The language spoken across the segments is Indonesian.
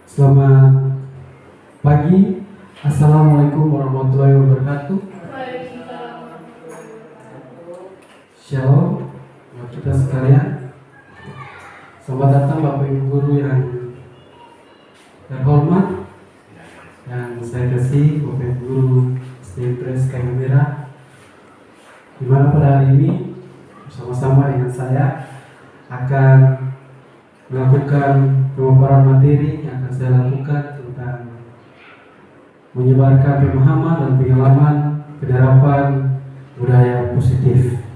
Selamat pagi, Assalamualaikum warahmatullahi wabarakatuh. Shalom, buat kita sekalian. Selamat datang Bapak Ibu Guru yang terhormat, yang saya kasih Bapak Ibu Guru SD Pres Kayu Merah, di mana pada hari ini bersama-sama dengan saya akan melakukan pemaparan materi yang akan saya lakukan tentang menyebarkan pemahaman dan pengalaman penerapan budaya positif.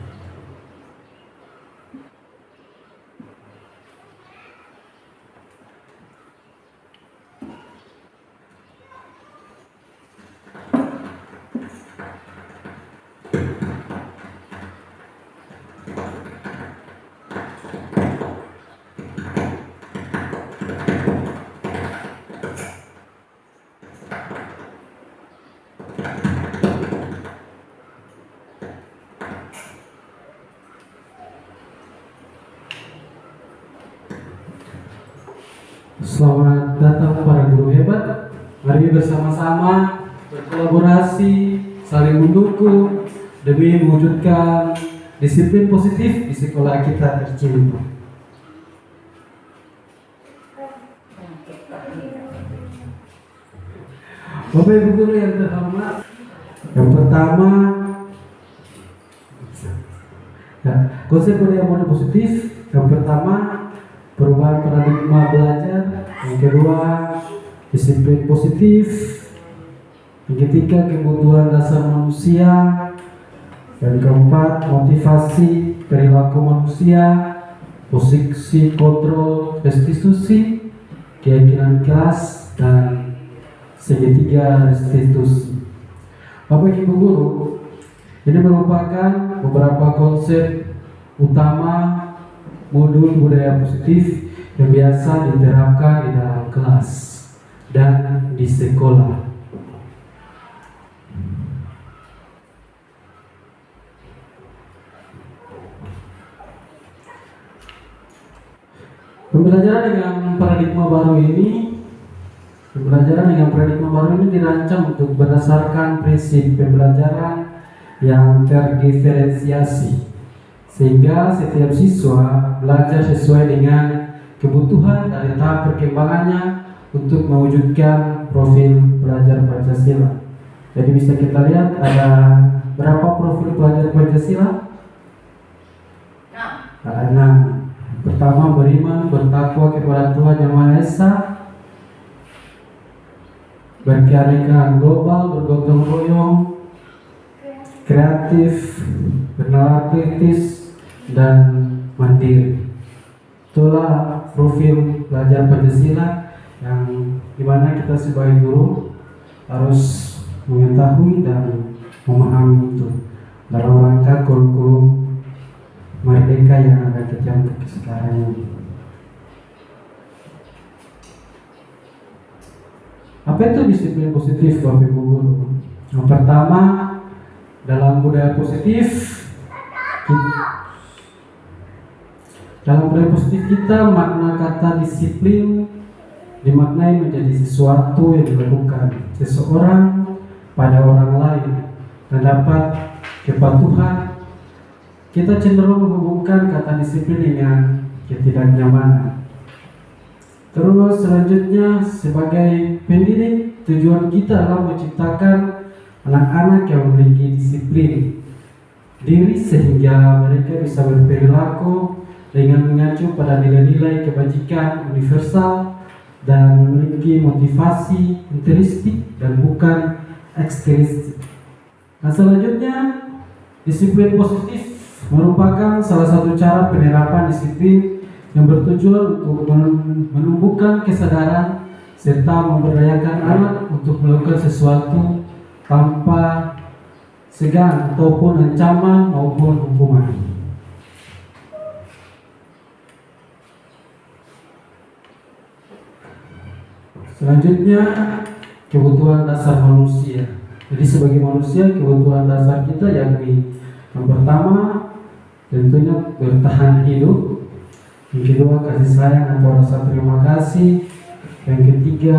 Selamat datang para guru hebat. Mari bersama-sama berkolaborasi, saling mendukung demi mewujudkan disiplin positif di sekolah kita tercinta. Bapak Ibu Guru yang terhormat, yang pertama, konsep budaya positif. Yang pertama, perubahan paradigma belajar. Yang kedua, disiplin positif. Yang ketiga, kebutuhan dasar manusia. Yang keempat, motivasi perilaku manusia, posisi kontrol restitusi, keyakinan kelas, dan segitiga restitusi. Bapak Ibu Guru, ini merupakan beberapa konsep utama modul budaya positif yang biasa diterapkan di dalam kelas dan di sekolah. Pembelajaran dengan paradigma baru ini dirancang untuk berdasarkan prinsip pembelajaran yang terdiferensiasi, sehingga setiap siswa belajar sesuai dengan kebutuhan dari tahap perkembangannya untuk mewujudkan profil pelajar Pancasila. Jadi bisa kita lihat ada berapa profil pelajar Pancasila? Ada 6. Pertama, beriman, bertakwa kepada Tuhan Yang Maha Esa, berkeanekaan global, bergotong royong, kreatif, bernalar kritis, dan mandiri. Itulah profil pelajar Pancasila yang dimana kita sebagai guru harus mengetahui dan memahami itu dalam rangka kurikulum Merdeka yang akan kita untuk sekarang ini. Apa itu disiplin positif, Bapak Ibu Guru? Yang pertama, dalam budaya positif kita, makna kata disiplin dimaknai menjadi sesuatu yang dilakukan seseorang pada orang lain dan dapat kepatuhan. Kita cenderung menghubungkan kata disiplin dengan ketidaknyamanan. Terus selanjutnya, sebagai pendidik, tujuan kita adalah menciptakan anak-anak yang memiliki disiplin diri sehingga mereka bisa berperilaku dengan mengacu pada nilai-nilai kebajikan universal dan memiliki motivasi intrinsik dan bukan ekstrinsik. Nah, selanjutnya, disiplin positif merupakan salah satu cara penerapan disiplin yang bertujuan untuk menumbuhkan kesadaran serta memberdayakan anak untuk melakukan sesuatu tanpa segan ataupun ancaman maupun hukuman. Selanjutnya, kebutuhan dasar manusia. Jadi sebagai manusia, kebutuhan dasar kita yakni yang pertama tentunya bertahan hidup, yang kedua kasih sayang atau rasa terima kasih, yang ketiga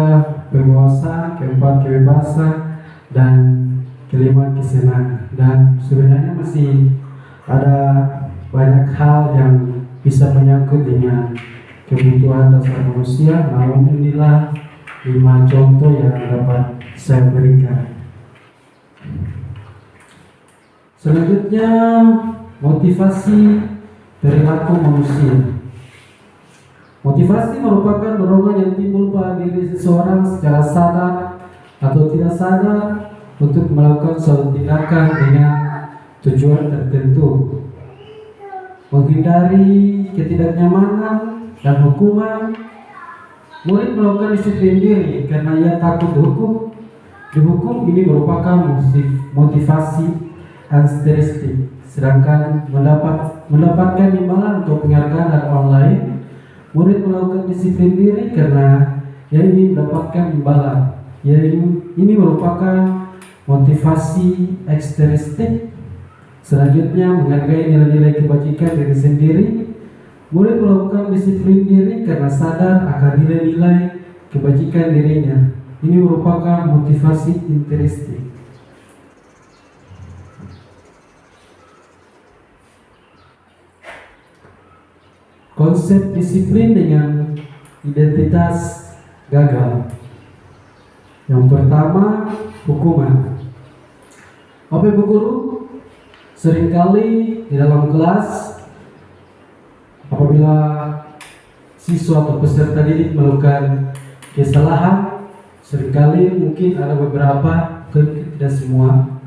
penguasaan, keempat kebebasan, dan kelima kesenangan. Dan sebenarnya masih ada banyak hal yang bisa menyangkut dengan kebutuhan dasar manusia, namun inilah 5 contoh yang dapat saya berikan. Selanjutnya, motivasi perilaku manusia. Motivasi merupakan dorongan yang timbul pada diri seseorang secara sadar atau tidak sadar untuk melakukan suatu tindakan dengan tujuan tertentu, menghindari ketidaknyamanan dan hukuman. Murid melakukan disiplin diri karena ia takut dihukum. Dihukum ini merupakan motivasi ekstrinsik, sedangkan mendapatkan imbalan atau penghargaan dari orang lain. Murid melakukan disiplin diri karena ia ingin mendapatkan imbalan. Ini merupakan motivasi ekstrinsik. Selanjutnya, menghargai nilai-nilai kebajikan diri sendiri. Murid melakukan disiplin diri karena sadar akan nilai-nilai kebajikan dirinya. Ini merupakan motivasi intrinsik. Konsep disiplin dengan identitas gagal. Yang pertama, hukuman. Bapak Ibu Guru, seringkali di dalam kelas apabila siswa atau peserta didik melakukan kesalahan, seringkali mungkin ada beberapa, tidak semua,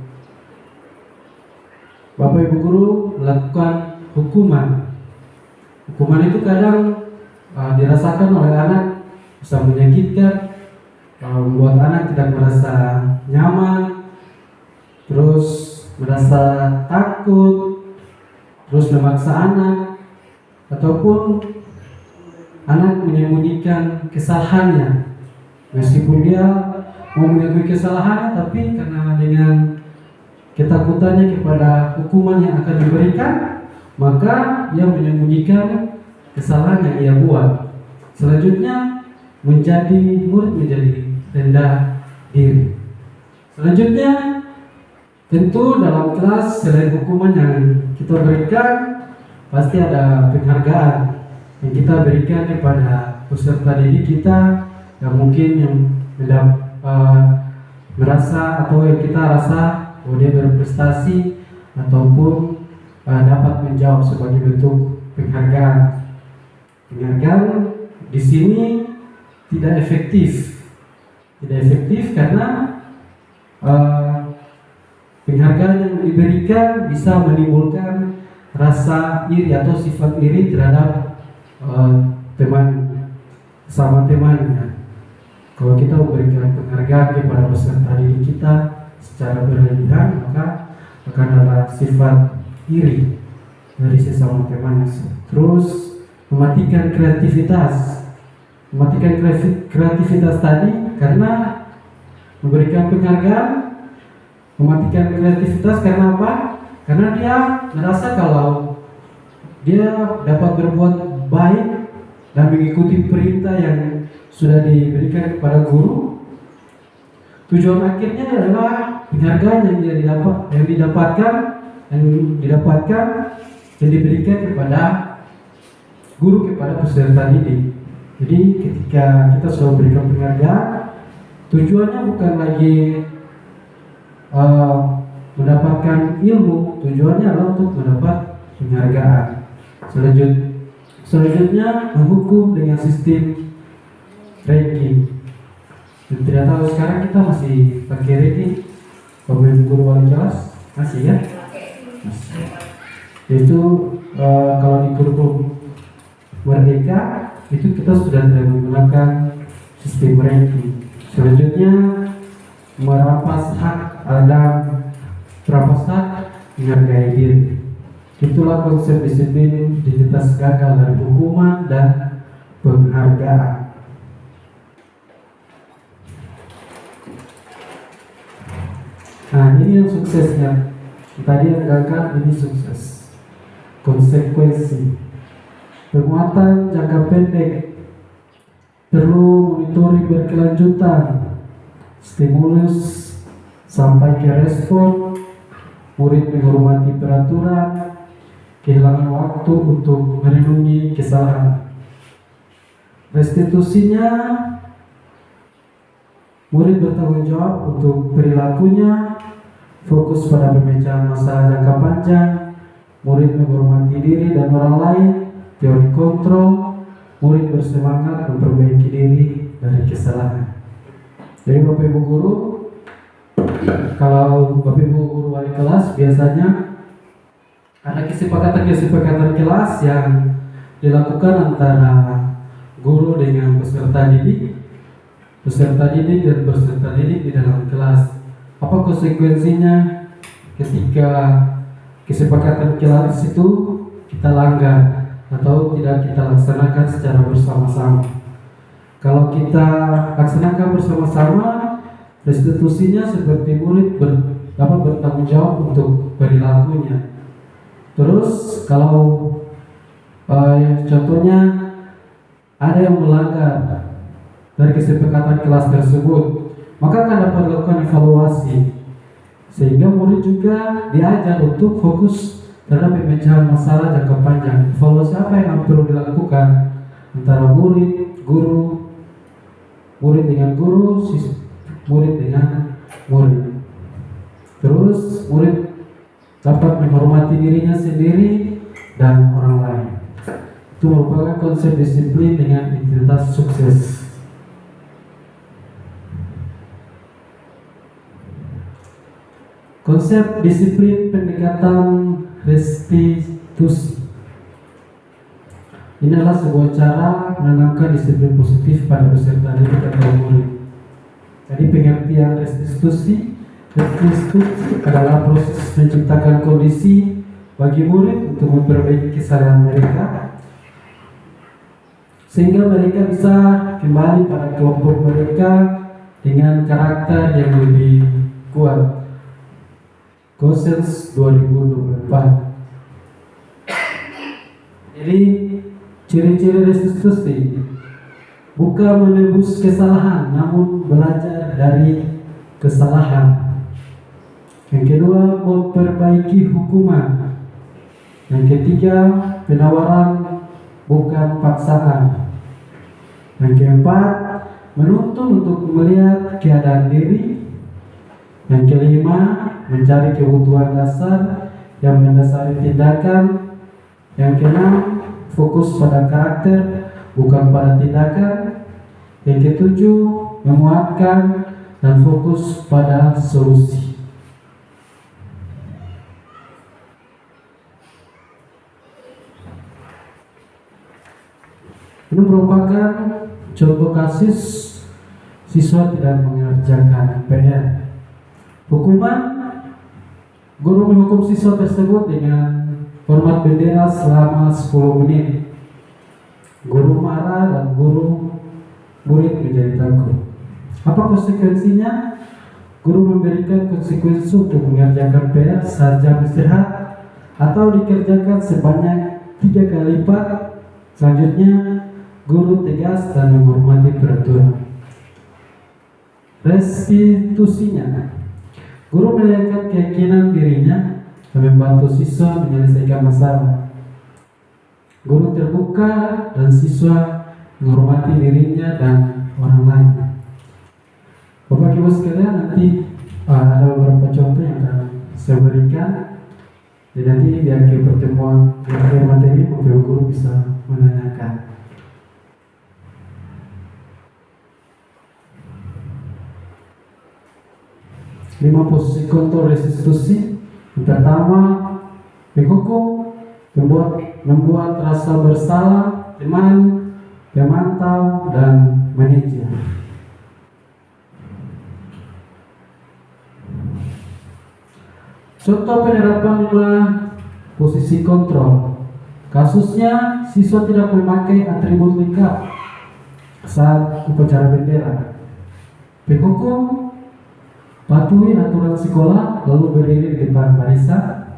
Bapak Ibu Guru melakukan hukuman. Hukuman itu kadang dirasakan oleh anak, bisa menyakitkan, membuat anak tidak merasa nyaman, terus merasa takut, terus memaksa anak, ataupun anak menyembunyikan kesalahannya. Meskipun dia mau mengakui kesalahannya, tapi karena dengan ketakutannya kepada hukuman yang akan diberikan, maka ia menyembunyikan kesalahan yang ia buat. Selanjutnya, murid menjadi rendah diri. Selanjutnya, tentu dalam kelas selain hukuman yang kita berikan, pasti ada penghargaan yang kita berikan kepada peserta didik kita yang mungkin yang merasa atau yang kita rasa bahwa dia berprestasi ataupun dapat menjawab sebagai bentuk penghargaan. Penghargaan di sini tidak efektif karena penghargaan yang diberikan bisa menimbulkan rasa iri atau sifat iri terhadap teman sama temannya. Kalau kita memberikan penghargaan kepada peserta didik kita secara berlebihan, maka akan ada sifat iri dari sesama temannya. Terus mematikan kreativitas tadi, karena memberikan penghargaan mematikan kreativitas karena apa? Karena dia merasa kalau dia dapat berbuat baik dan mengikuti perintah yang sudah diberikan kepada guru. Tujuan akhirnya adalah penghargaan yang diberikan kepada guru kepada peserta didik. Jadi ketika kita sudah berikan penghargaan, tujuannya bukan lagi mendapatkan ilmu, tujuannya adalah untuk mendapat penghargaan. Selanjutnya menghukum dengan sistem ranking. Tidak tahu sekarang kita masih pakai ranking, pemimpin guru wali kelas masih ya? Masih. Itu kalau di kurikulum Merdeka itu kita sudah tidak menggunakan sistem ranking. Selanjutnya merampas hak menghargai diri. Itulah konsep disiplin identitas gagal dari hukuman dan penghargaan. Nah, ini yang suksesnya. Tadi yang gagal, ini sukses. Konsekuensi penguatan jangka pendek, perlu monitoring berkelanjutan, stimulus sampai ke respon, murid menghormati peraturan, kehilangan waktu untuk melindungi kesalahan. Restitusinya, murid bertanggung jawab untuk perilakunya, fokus pada pemecahan masalah jangka panjang, murid menghormati diri dan orang lain, teori kontrol, murid bersemangat memperbaiki diri dari kesalahan. Jadi Bapak Ibu Guru, kalau Bapak Ibu Guru wali kelas biasanya ada kesepakatan kelas yang dilakukan antara guru dengan peserta didik dan peserta didik di dalam kelas. Apa konsekuensinya ketika kesepakatan kelas itu kita langgar atau tidak kita laksanakan secara bersama-sama? Kalau kita laksanakan bersama-sama, restitusinya seperti murid dapat bertanggung jawab untuk perilakunya. Terus kalau contohnya ada yang melanggar dari kesepakatan kelas tersebut, maka akan dapat dilakukan evaluasi, sehingga murid juga diajar untuk fokus terhadap pemecahan masalah jangka panjang. Evaluasi apa yang perlu dilakukan antara murid, guru, murid dengan guru, murid dengan murid. Terus murid dapat menghormati dirinya sendiri dan orang lain. Itu merupakan konsep disiplin dengan identitas sukses. Konsep disiplin pendekatan restitusi. Ini adalah sebuah cara menanamkan disiplin positif pada peserta didik atau murid. Jadi pengertian restitusi adalah proses menciptakan kondisi bagi murid untuk memperbaiki kesalahan mereka, sehingga mereka bisa kembali pada kelompok mereka dengan karakter yang lebih kuat. Gosens 2024. Jadi ciri-ciri restitusi bukan menebus kesalahan, namun belajar dari kesalahan. Yang kedua, memperbaiki hukuman. Yang ketiga, penawaran bukan paksaan. Yang keempat, menuntun untuk melihat keadaan diri. Yang kelima, mencari kebutuhan dasar yang mendasari tindakan. Yang keenam, fokus pada karakter bukan pada tindakan. Yang ketujuh, menguatkan dan fokus pada solusi. Ini merupakan contoh kasus siswa tidak mengerjakan PR. Hukuman, guru menghukum siswa tersebut dengan hormat bendera selama 10 menit. Guru marah dan murid menjadi takut. Apa konsekuensinya? Guru memberikan konsekuensi untuk mengerjakan PR saat jam istirahat atau dikerjakan sebanyak 3 kali lipat. Selanjutnya, guru tegas dan menghormati peraturan. Restitusinya, guru menyatakan keyakinan dirinya dan membantu siswa menyelesaikan masalah. Guru terbuka dan siswa menghormati dirinya dan orang lain. Bapak Ibu sekalian, nanti ada beberapa contoh yang akan saya berikan. Jadi nanti di akhir pertemuan di akhir materi, Bapak Guru bisa menanyakan. Lima posisi kontrol restitusi. Yang pertama, menghukum, membuat rasa bersalah, teman, pemantau, dan manajer. Contoh penerapan 5 posisi kontrol. Kasusnya, siswa tidak memakai atribut lengkap saat upacara bendera. Penghukum, patuhi aturan sekolah lalu berdiri di depan barisan.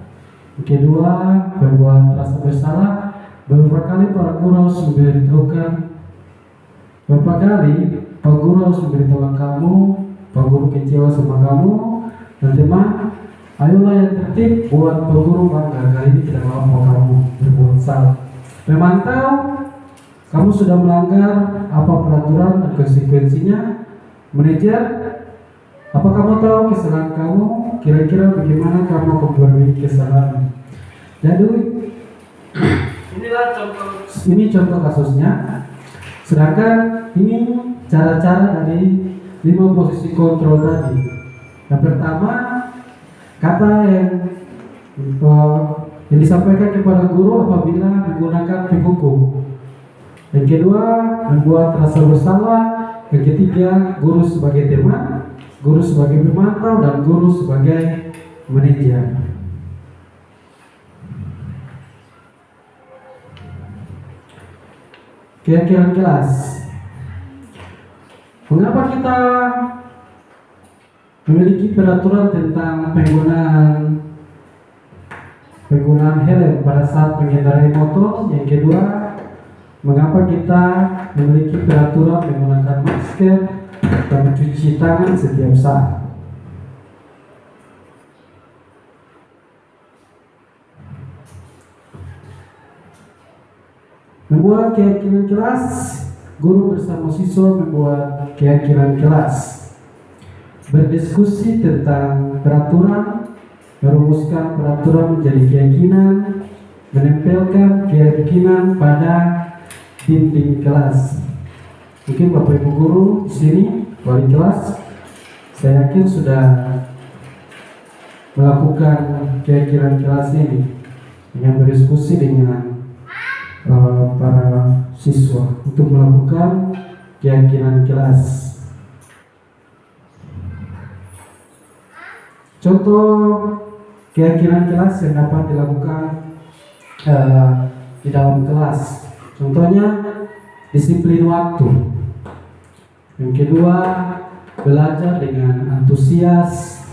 Kedua, membuat rasa bersalah. Beberapa kali Pak Guru harus memberitahukan. Beberapa kali Pak Guru harus memberitahukan kamu, Pak Guru kecewa sama kamu dan teman. Ayolah yang tertib, buat Pak Guru bangga. Kali ini tidak apa kamu berbuat salah. Memantau, kamu sudah melanggar apa peraturan dan konsekuensinya. Manajer, apa kamu tahu kesalahan kamu? Kira-kira bagaimana kamu memperbaiki kesalahan? Jadi ini contoh kasusnya. Sedangkan ini cara-cara dari 5 posisi kontrol tadi. Yang pertama, kata yang disampaikan kepada guru apabila menggunakan penghukum. Yang kedua, membuat rasa bersalah. Yang ketiga, guru sebagai teman, guru sebagai pemantau, dan guru sebagai manajer. Keyakinan kelas. Mengapa kita memiliki peraturan tentang penggunaan helm pada saat mengendarai motor? Yang kedua, mengapa kita memiliki peraturan menggunakan masker dan mencuci tangan setiap saat? Membuat keyakinan kelas. Guru bersama siswa membuat keyakinan kelas. Berdiskusi tentang peraturan, merumuskan peraturan menjadi keyakinan, menempelkan keyakinan pada dinding kelas. Mungkin Bapak Ibu guru di sini, wali kelas, saya yakin sudah melakukan keyakinan kelas ini dengan berdiskusi dengan para siswa untuk melakukan keyakinan kelas. Contoh keyakinan kelas yang dapat dilakukan di dalam kelas. Contohnya, disiplin waktu. Yang kedua, belajar dengan antusias.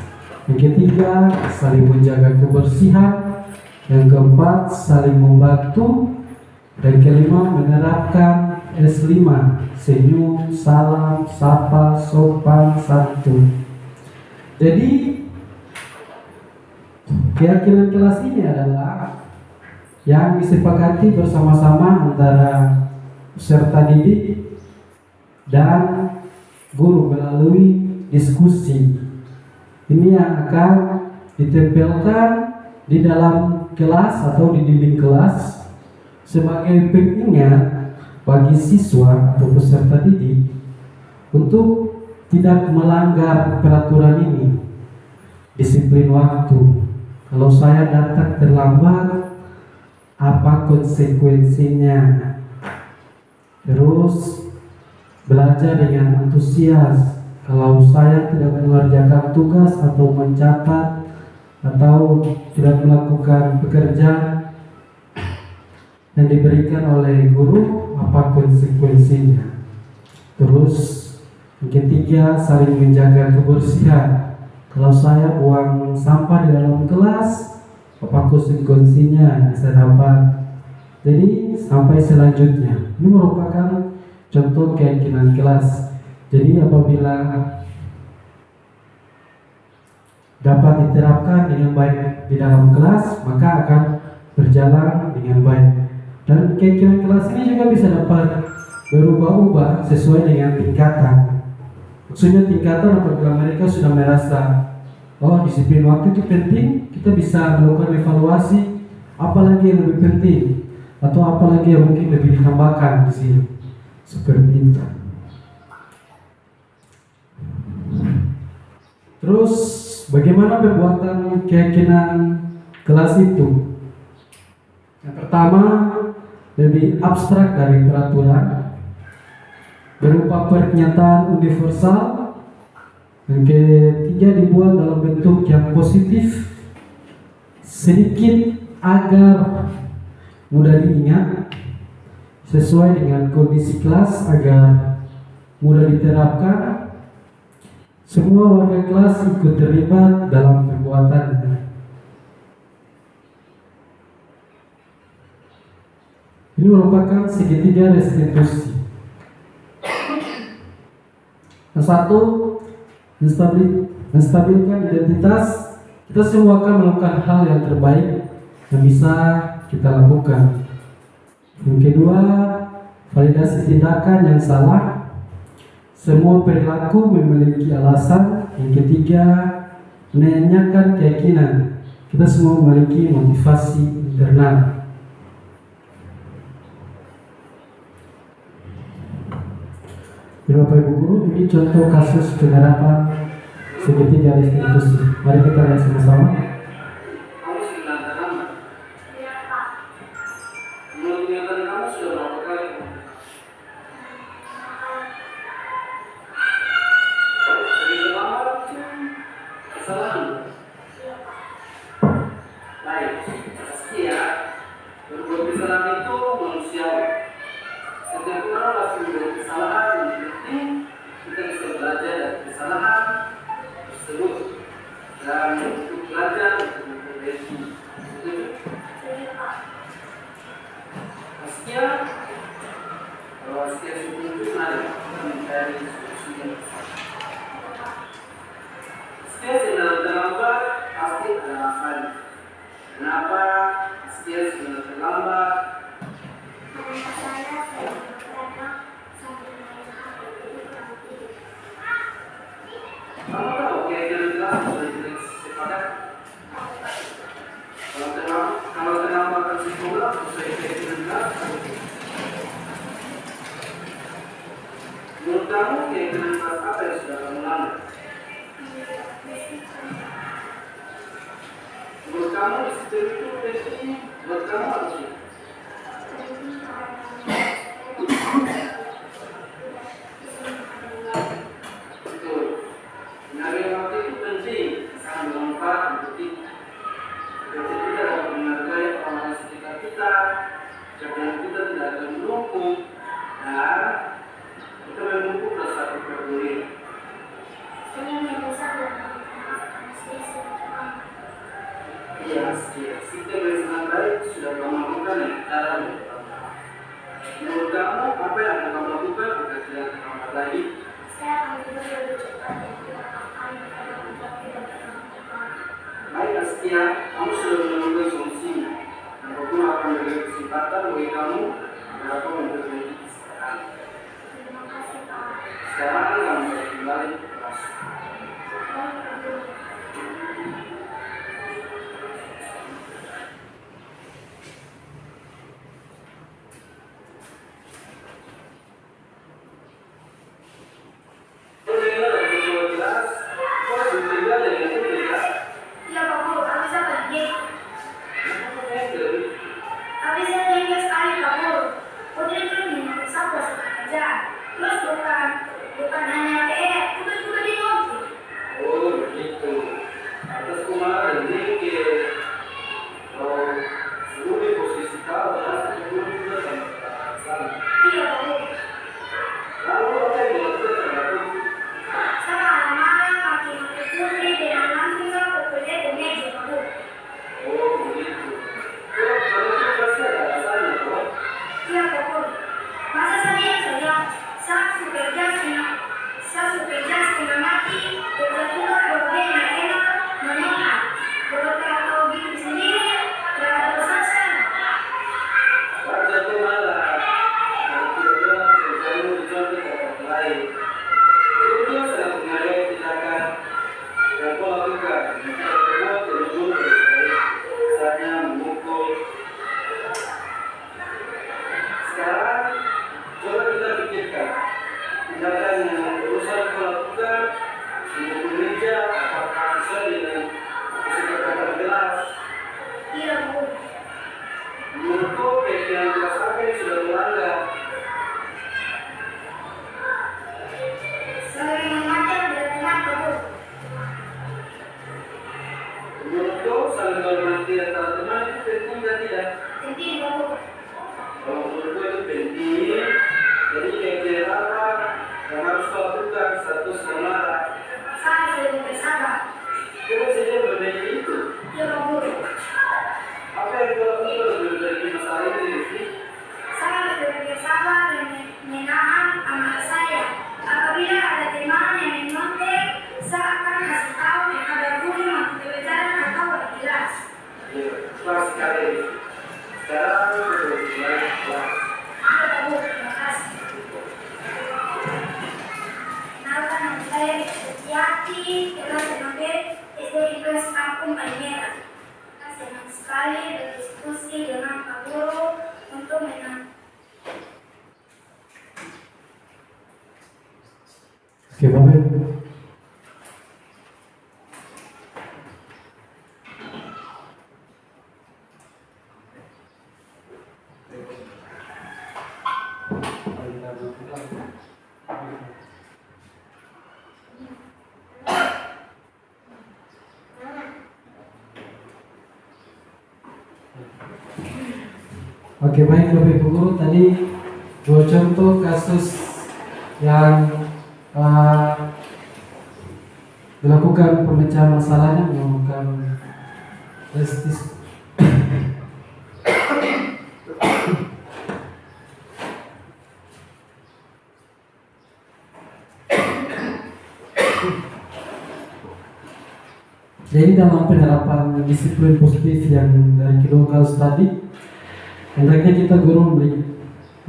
Yang ketiga, saling menjaga kebersihan. Yang keempat, saling membantu. Dan kelima, menerapkan S5, senyum, salam, sapa, sopan, santun. Jadi keyakinan kelas ini adalah yang disepakati bersama-sama antara peserta didik dan guru melalui diskusi. Ini yang akan ditempelkan di dalam kelas atau di dinding kelas sebagai pengingat bagi siswa atau peserta didik untuk tidak melanggar peraturan ini. Disiplin waktu. Kalau saya datang terlambat, apa konsekuensinya? Terus belajar dengan antusias. Kalau saya tidak mengerjakan tugas atau mencatat atau tidak melakukan pekerjaan yang diberikan oleh guru, apa konsekuensinya? Terus yang ketiga, saling menjaga kebersihan. Kalau saya buang sampah di dalam kelas, apa konsekuensinya yang saya dapat? Jadi sampai selanjutnya, ini merupakan contoh keyakinan kelas. Jadi apabila dapat diterapkan dengan baik di dalam kelas, maka akan berjalan dengan baik. Dan keyakinan kelas ini juga bisa dapat berubah-ubah sesuai dengan tingkatan. Maksudnya tingkatan apabila mereka sudah merasa, oh disiplin waktu itu penting, kita bisa melakukan evaluasi apalagi yang lebih penting atau apalagi yang mungkin lebih ditambahkan di sini. Seperti itu. Terus bagaimana perbuatan keyakinan kelas itu? Yang pertama, lebih abstrak dari peraturan, berupa pernyataan universal. Yang ketiga, dibuat dalam bentuk yang positif, sedikit agar mudah diingat, sesuai dengan kondisi kelas agar mudah diterapkan. Semua warga kelas ikut terlibat dalam perbuatannya. Ini merupakan segitiga restitusi. Yang satu, menstabilkan identitas. Kita semua akan melakukan hal yang terbaik yang bisa kita lakukan. Yang kedua, validasi tindakan yang salah. Semua perilaku memiliki alasan. Yang ketiga, menanyakan keyakinan. Kita semua memiliki motivasi internal. Bapak Ibu Guru, ini contoh kasus penerapan segitiga restitusi. Mari kita lihat sama-sama. Menurut kamu keyakinan kelas apa yang sudah kamu langgar? Menurut kamu disiplin itu penting buat kamu apa sih? Betul. Menjaga waktu itu penting, sangat bermanfaat untuk kita. Jadi kita dapat menghargai orang sekitar kita, kerjaan kita tidak akan menumpuk, dan kita menumpuk rasa kepedulian. Iya, sistem yang baik sudah kamu lakukan yang cara yang pertama. Menurut kamu, apa yang akan kamu lakukan agar tidak terlambat lagi? Baik, Askia, kamu sudah menemukan solusinya. Dan aku akan beri kesempatan bagi kamu agar aku memperbaiki sekarang. Sekarang kamu bisa kembali ke kelas. Habis saya ingat sekali kabur. Putri kalau nanti antara teman itu penting dan tidak? Penting, Bapak. Kalau menurut gue itu penting. Jadi yang apa yang harus kau lakukan satu semangat. Saya sudah bersabar. Coba saja berbeda itu. Ya, Bapak. Apa yang kau lakukan berbeda masalah ini sih? Saya sudah bersabar dan menahan amarah saya. Apabila ada teman yang menyontek, saya akan kasih tahu kepada guru untuk pelajaran atau lebih jelas. Ya, kelas sekali. Sekarang mulai kelas. Ada, Bapak. Terima kasih. Kenalkan nama saya Setiati, kelas 6B, SD Kelas Kampung Alimera. Saya senang sekali berdiskusi dengan Pak Guru untuk menang. Oke, Bapak. Oke, baik Bapak Ibu Guru, tadi dua contoh kasus yang dilakukan pemecahan masalahnya menggunakan testis. Jadi dalam penerapan disiplin positif yang dari kedua kasus tadi, hendaknya kita guru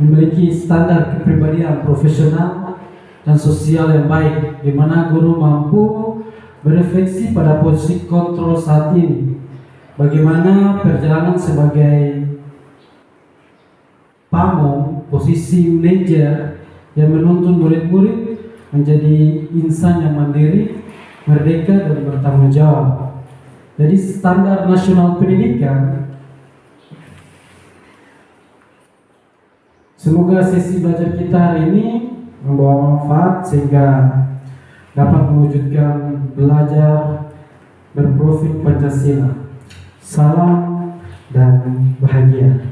memiliki standar kepribadian profesional dan sosial yang baik, di mana guru mampu berefleksi pada posisi kontrol saat ini. Bagaimana perjalanan sebagai pamong, posisi manajer yang menuntun murid-murid menjadi insan yang mandiri, merdeka dan bertanggung jawab. Jadi standar nasional pendidikan. Semoga sesi belajar kita hari ini membawa manfaat sehingga dapat mewujudkan belajar berprofil Pancasila. Salam dan bahagia.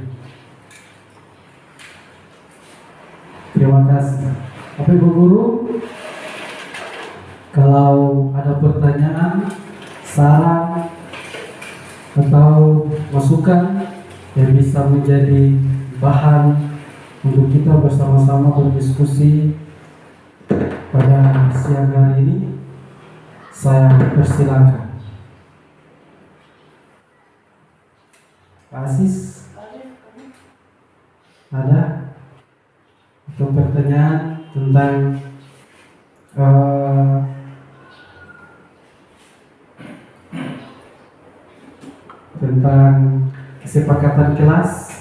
Terima kasih. Bapak Ibu Guru, kalau ada pertanyaan, saran, atau masukan yang bisa menjadi bahan untuk kita bersama-sama berdiskusi pada siang hari ini, saya persilakan. Pak Asis, ada atau pertanyaan tentang kesepakatan kelas?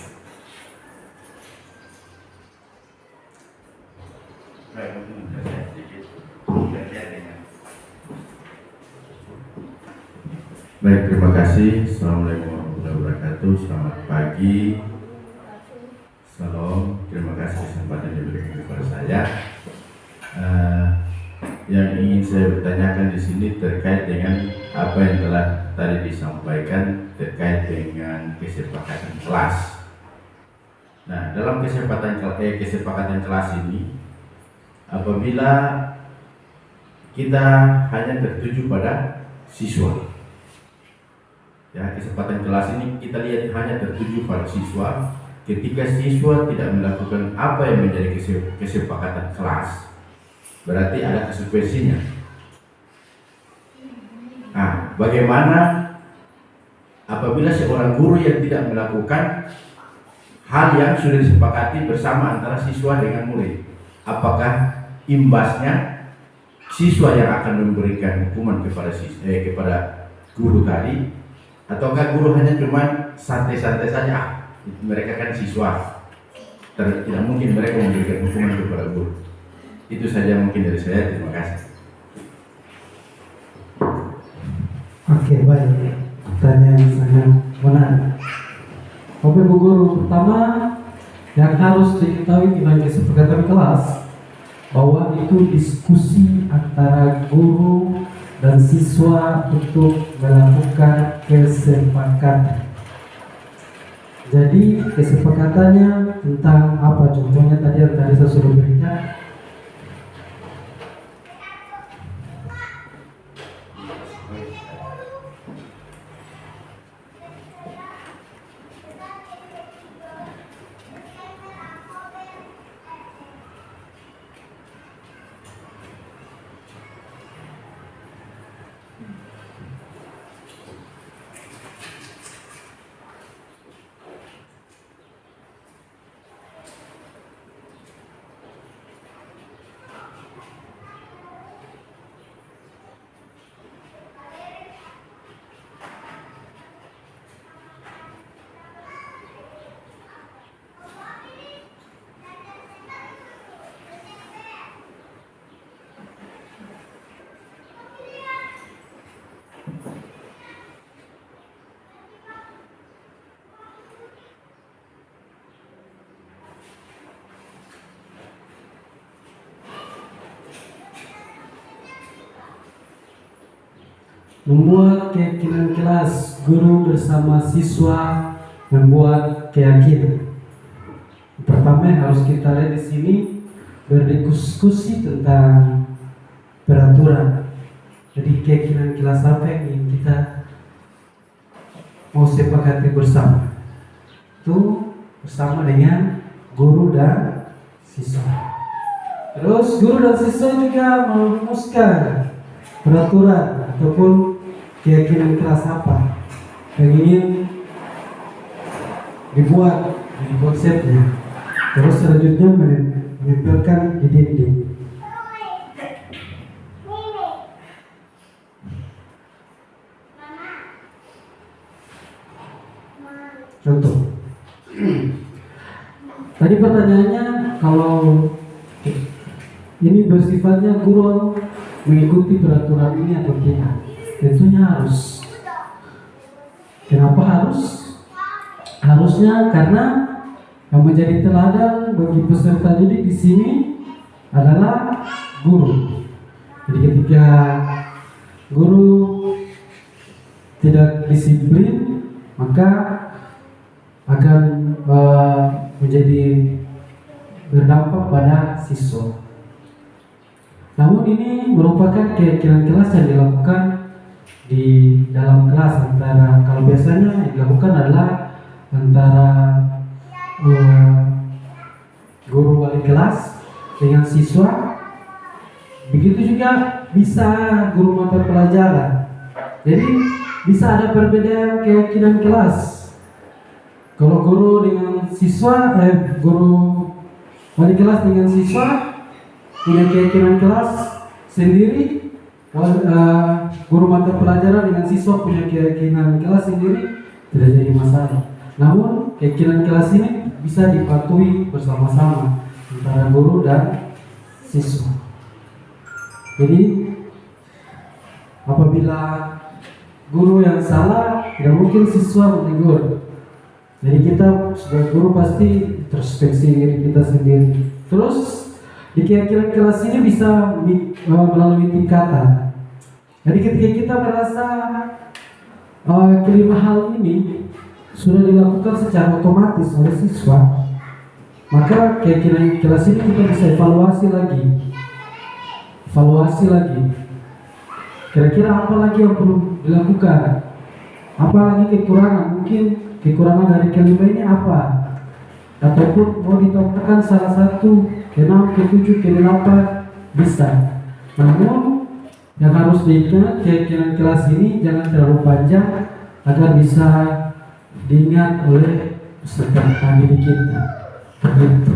Baik, terima kasih. Assalamualaikum warahmatullahi wabarakatuh. Selamat pagi. Salam. Terima kasih kesempatan yang diberikan kepada saya. Yang ingin saya bertanyakan di sini terkait dengan apa yang telah tadi disampaikan terkait dengan kesepakatan kelas. Nah, dalam kesepakatan kelas ini, apabila kita hanya tertuju pada siswa, ya, kesempatan kelas ini kita lihat hanya tertuju pada siswa. Ketika siswa tidak melakukan apa yang menjadi kesepakatan kelas, berarti ada konsekuensinya. Nah, bagaimana apabila seorang guru yang tidak melakukan hal yang sudah disepakati bersama antara siswa dengan murid? Apakah imbasnya siswa yang akan memberikan hukuman kepada guru tadi, ataukah guru hanya cuma santai-santai saja? Mereka kan siswa, tidak mungkin mereka memberikan hukuman kepada guru. Itu saja mungkin dari saya. Terima kasih. Oke, baik. Pertanyaan sangat menarik. Bapak Ibu Guru, pertama yang harus diketahui dalam kesepakatan kelas bahwa itu diskusi antara guru dan siswa untuk melakukan kesepakatan. Jadi kesepakatannya tentang apa? Contohnya tadi yang tadi saya sudah berikan. Membuat keyakinan kelas, guru bersama siswa membuat keyakinan. Pertama yang harus kita lihat di sini berdiskusi tentang peraturan. Jadi keyakinan kelas apa yang ingin kita mau sepakati bersama? Itu bersama dengan guru dan siswa. Terus guru dan siswa juga merumuskan peraturan ataupun keyakinan kelas apa yang ingin dibuat di konsepnya. Terus selanjutnya menempelkan di dinding. Contoh. Tadi pertanyaannya kalau ini bersifatnya guru mengikuti peraturan ini atau tidak? Tentunya harus. Kenapa harus? Harusnya karena yang menjadi teladan bagi peserta didik di sini adalah guru. Jadi ketika guru tidak disiplin, maka akan menjadi berdampak pada siswa. Namun ini merupakan keyakinan kelas yang dilakukan di dalam kelas antara, kalau biasanya yang dilakukan adalah antara guru wali kelas dengan siswa. Begitu juga bisa guru mata pelajaran. Jadi bisa ada perbedaan keyakinan kelas. Kalau guru dengan siswa, guru wali kelas dengan siswa punya keyakinan kelas sendiri, guru mata pelajaran dengan siswa punya keyakinan kelas sendiri, tidak jadi masalah. Namun keyakinan kelas ini bisa dipatuhi bersama-sama antara guru dan siswa. Jadi apabila guru yang salah, tidak mungkin siswa menegur. Jadi kita sebagai guru pasti introspeksi diri kita sendiri. Terus di keyakinan kelas ini bisa melalui tingkatan. Jadi ketika kita merasa kelima hal ini sudah dilakukan secara otomatis oleh siswa, maka keyakinan kelas ini kita bisa evaluasi lagi. Kira-kira apa lagi yang perlu dilakukan? Apa lagi kekurangan? Mungkin kekurangan dari kelima ini apa? Ataupun mau ditambahkan salah satu, ke-6, ke-7, ke-8 bisa. Namun yang harus diingat, keyakinan kelas ini jangan terlalu panjang agar bisa diingat oleh peserta didik kita. Begitu.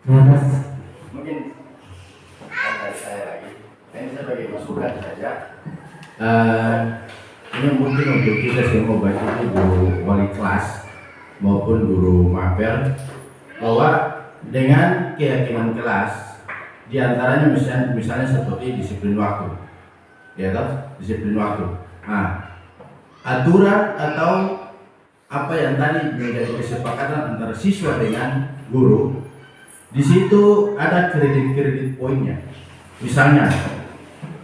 Terima kasih. Mungkin dari saya lagi, ini sebagai masukan saja. Ini mungkin untuk kita semua baik itu guru wali kelas maupun guru mapel, bahwa dengan keyakinan kelas diantaranya misalnya seperti disiplin waktu, ya toh, disiplin waktu. Nah, aturan atau apa yang tadi menjadi kesepakatan antara siswa dengan guru, di situ ada kredit poinnya. Misalnya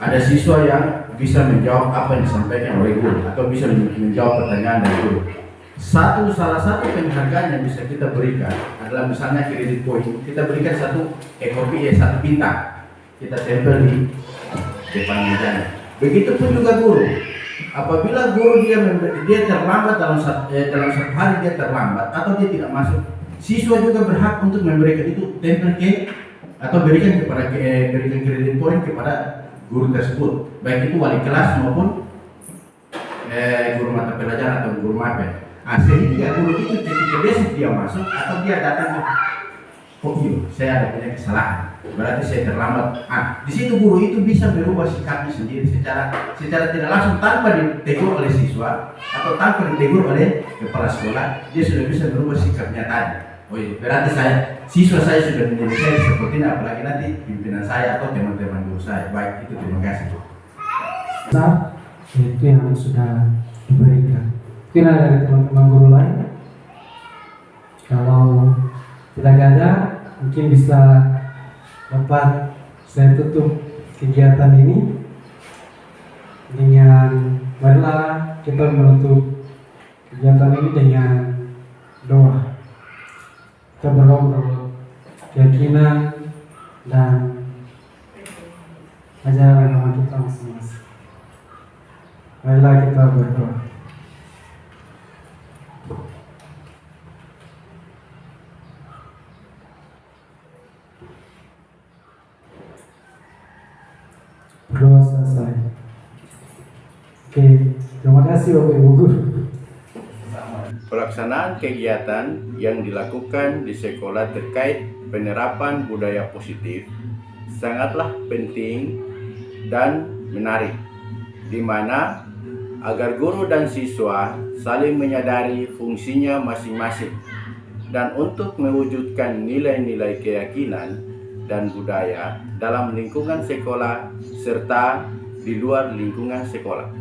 ada siswa yang bisa menjawab apa yang disampaikan oleh guru atau bisa menjawab pertanyaan dari guru. Salah satu penghargaan yang bisa kita berikan adalah misalnya kredit poin. Kita berikan satu satu bintang, kita tempel di depan mejanya. Begitupun juga guru. Apabila guru dia terlambat dalam satu hari, dia terlambat atau dia tidak masuk, siswa juga berhak untuk memberikan itu tempel atau berikan kredit poin kepada guru tersebut, baik itu wali kelas maupun guru mata pelajaran atau guru mapel. Sehingga guru itu ketika besok dia masuk atau dia datang, oh iya saya ada punya kesalahan, berarti saya terlambat. Di situ guru itu bisa berubah sikapnya sendiri secara tidak langsung, tanpa ditegur oleh siswa atau tanpa ditegur oleh kepala sekolah, dia sudah bisa berubah sikapnya tadi. Oh iya, berarti siswa saya sudah menjadi saya seperti ini, apalagi nanti pimpinan saya atau teman-teman guru saya. Baik, itu terima kasih. Nah, itu yang sudah diberikan. Mungkin ada dari teman-teman guru lain. Kalau tidak ada, mungkin bisa dapat saya tutup kegiatan ini dengan, marilah kita menutup kegiatan ini dengan doa. Kita berdoa keyakinan dan ajaran agama kita masing-masing. Marilah kita berdoa. Berdoa selesai. Oke, terima kasih Bapak Ibu Guru. Pelaksanaan kegiatan yang dilakukan di sekolah terkait penerapan budaya positif sangatlah penting dan menarik, di mana agar guru dan siswa saling menyadari fungsinya masing-masing dan untuk mewujudkan nilai-nilai keyakinan dan budaya dalam lingkungan sekolah serta di luar lingkungan sekolah.